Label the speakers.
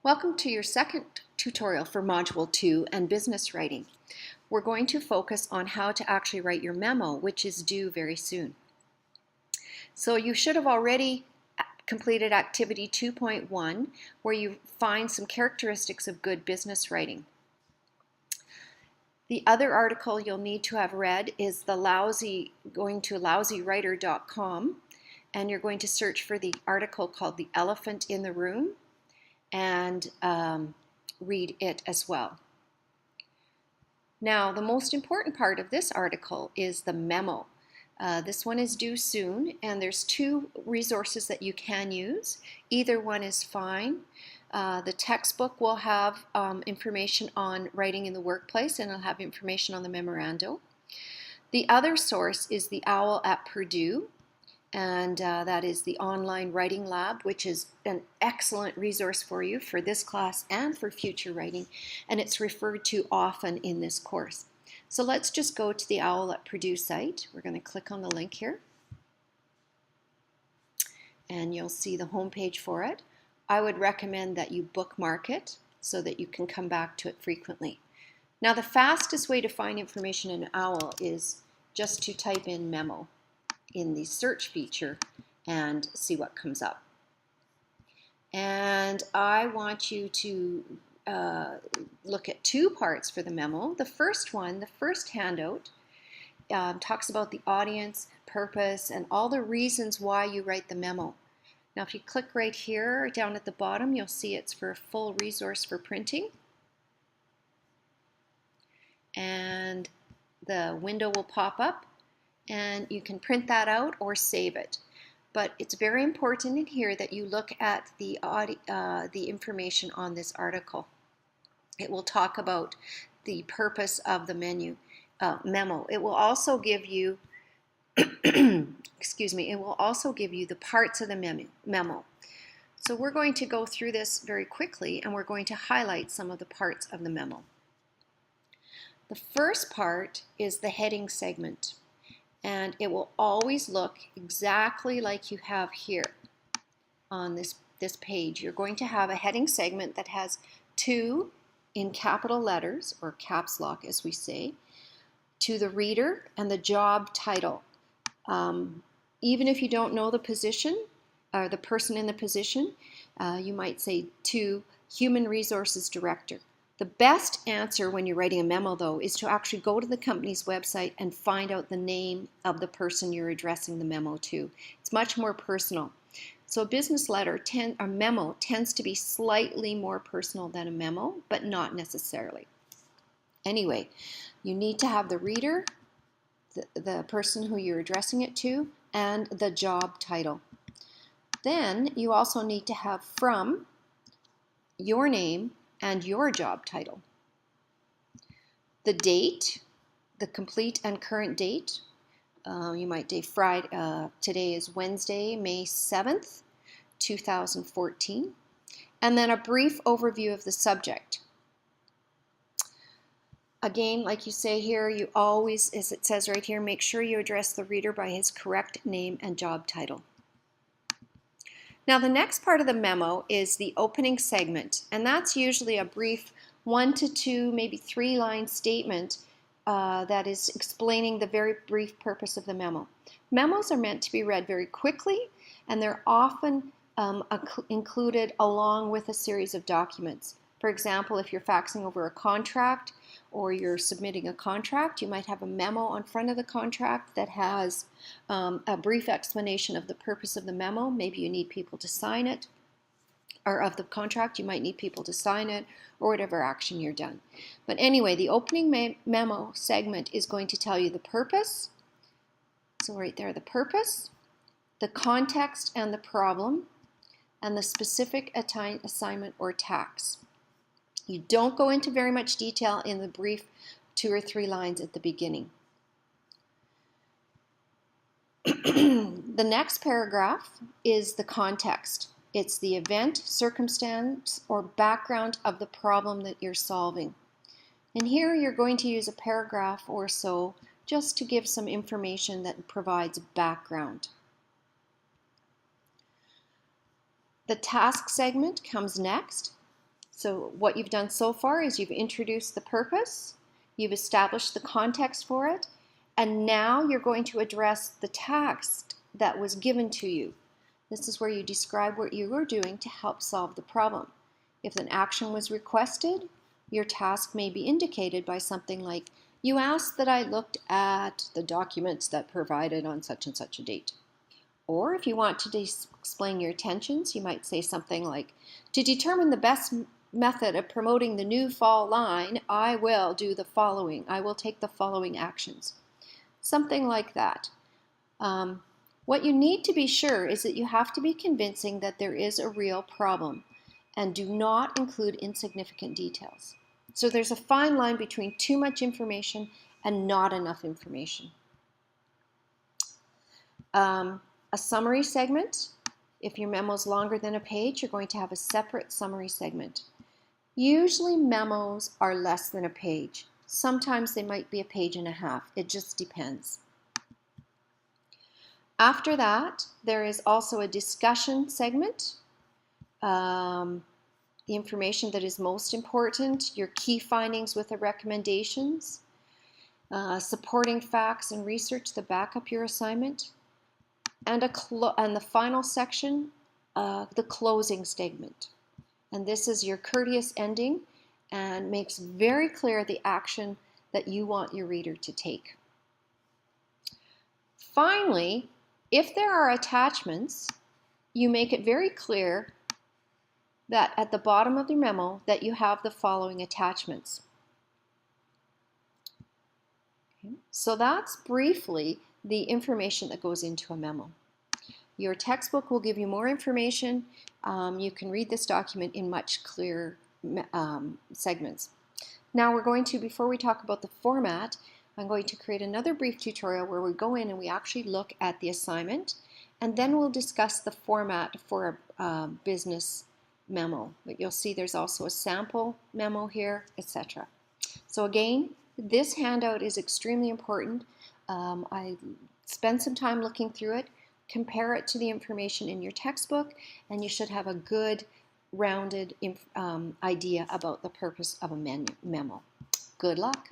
Speaker 1: Welcome to your second tutorial for Module 2 and business writing. We're going to focus on how to actually write your memo, which is due very soon. So you should have already completed activity 2.1, where you find some characteristics of good business writing. The other article you'll need to have read is going to lousywriter.com, and you're going to search for the article called The Elephant in the Room, and read it as well. Now, the most important part of this article is the memo. This one is due soon, and there's two resources that you can use. Either one is fine. The textbook will have information on writing in the workplace, and it'll have information on the memorando. The other source is the OWL at Purdue, and that is the online writing lab, which is an excellent resource for you for this class and for future writing, and it's referred to often in this course. So let's just go to the OWL at Purdue site. We're going to click on the link here, and you'll see the homepage for it. I would recommend that you bookmark it so that you can come back to it frequently. Now, the fastest way to find information in OWL is just to type in memo in the search feature and see what comes up. And I want you to look at two parts for the memo. The first one, the first handout, talks about the audience, purpose, and all the reasons why you write the memo. Now, if you click right here down at the bottom, you'll see it's for a full resource for printing. And the window will pop up, and you can print that out or save it. But it's very important in here that you look at the information on this article. It will talk about the purpose of the memo. It will also give you, excuse me, it will also give you the parts of the memo. So we're going to go through this very quickly, and we're going to highlight some of the parts of the memo. The first part is the heading segment, and it will always look exactly like you have here on this page. You're going to have a heading segment that has to, in capital letters, or caps lock as we say, to the reader and the job title. Even if you don't know the position or the person in the position, you might say to Human Resources Director. The best answer when you're writing a memo, though, is to actually go to the company's website and find out the name of the person you're addressing the memo to. It's much more personal. So a business letter, a memo, tends to be slightly more personal than a memo, but not necessarily. Anyway, you need to have the reader, the person who you're addressing it to, and the job title. Then you also need to have from, your name, and your job title. The date, the complete and current date. You might say Friday, today is Wednesday, May 7th, 2014. And then a brief overview of the subject. Again, like you say here, you always, as it says right here, make sure you address the reader by his correct name and job title. Now, the next part of the memo is the opening segment, and that's usually a brief 1 to 2, maybe 3-line statement that is explaining the very brief purpose of the memo. Memos are meant to be read very quickly, and they're often included along with a series of documents. For example, if you're faxing over a contract or you're submitting a contract, you might have a memo on front of the contract that has a brief explanation of the purpose of the memo. Maybe you need people to sign it, or of the contract, you might need people to sign it, or whatever action you're done. But anyway, the opening memo segment is going to tell you the purpose. So right there, the purpose, the context and the problem, and the specific assignment or task. You don't go into very much detail in the brief 2 or 3 lines at the beginning. The next paragraph is the context. It's the event, circumstance, or background of the problem that you're solving. And here you're going to use a paragraph or so just to give some information that provides background. The task segment comes next. So what you've done so far is you've introduced the purpose, you've established the context for it, and now you're going to address the task that was given to you. This is where you describe what you were doing to help solve the problem. If an action was requested, your task may be indicated by something like, you asked that I looked at the documents that provided on such and such a date. Or if you want to explain your intentions, you might say something like, to determine the best method of promoting the new fall line, I will do the following. I will take the following actions. Something like that. What you need to be sure is that you have to be convincing that there is a real problem and do not include insignificant details. So there's a fine line between too much information and not enough information. A summary segment. If your memo is longer than a page, you're going to have a separate summary segment. Usually memos are less than a page. Sometimes they might be a page and a half. It just depends. After that, there is also a discussion segment. The information that is most important, your key findings with the recommendations, supporting facts and research to back up your assignment, and the final section, the closing statement. And this is your courteous ending and makes very clear the action that you want your reader to take. Finally, if there are attachments, you make it very clear that at the bottom of the memo that you have the following attachments. Okay. So that's briefly the information that goes into a memo. Your textbook will give you more information. You can read this document in much clearer segments. Now we're going to, before we talk about the format, I'm going to create another brief tutorial where we go in and we actually look at the assignment, and then we'll discuss the format for a business memo. But you'll see there's also a sample memo here, etc. So again, this handout is extremely important. I spend some time looking through it, compare it to the information in your textbook, and you should have a good rounded idea about the purpose of a memo. Good luck.